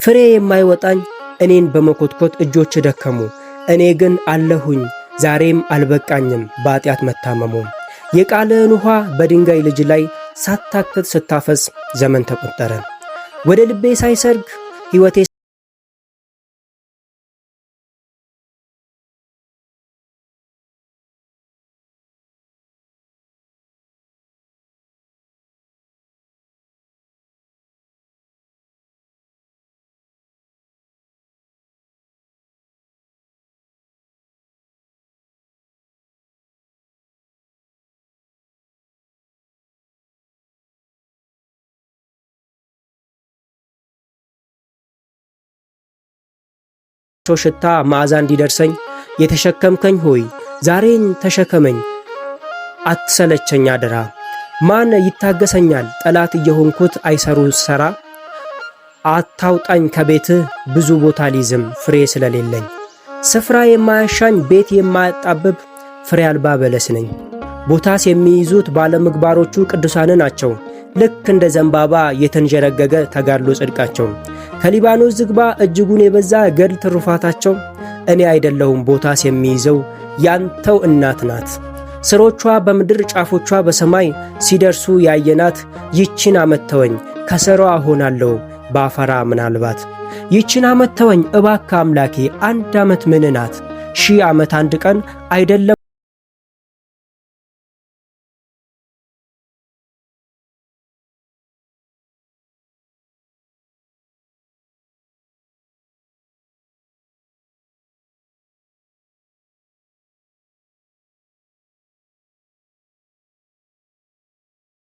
ፍሬ የማይወጣኝ እኔን በመኮትኮት እጆች ደከሙ። እኔ ግን አለሁኝ ዛሬም አልበቃኝም በኃጢአት መታመሙ። የቃልህን ውኃ በድንጋይ ልጅ ላይ ሳታክት ስታፈስ ዘመን ተቆጠረ። ወደ ልቤ ሳይሰርግ ሕይወቴ ሽታ መዓዛ እንዲደርሰኝ የተሸከምከኝ ሆይ ዛሬን ተሸከመኝ አትሰለቸኝ አደራ። ማን ይታገሰኛል ጠላት እየሆንኩት አይሰሩ ሰራ። አታውጣኝ ከቤትህ ብዙ ቦታ ሊዝም ፍሬ ስለሌለኝ። ስፍራ የማያሻኝ ቤት የማያጣብብ ፍሬ አልባ በለስ ነኝ። ቦታስ የሚይዙት ባለምግባሮቹ ቅዱሳን ናቸው። ልክ እንደ ዘንባባ የተንጀረገገ ተጋድሎ ጽድቃቸው። ከሊባኖስ ዝግባ እጅጉን የበዛ ገድል ትሩፋታቸው። እኔ አይደለሁም ቦታስ የሚይዘው ያንተው እናት ናት። ስሮቿ በምድር ጫፎቿ በሰማይ ሲደርሱ ያየናት። ይችን ዓመት ተወኝ ከሰሯ ሆናለሁ ባፈራ ምናልባት። ይችን ዓመት ተወኝ እባክህ አምላኬ አንድ ዓመት ምን ናት? 1000 ዓመት አንድ ቀን አይደለም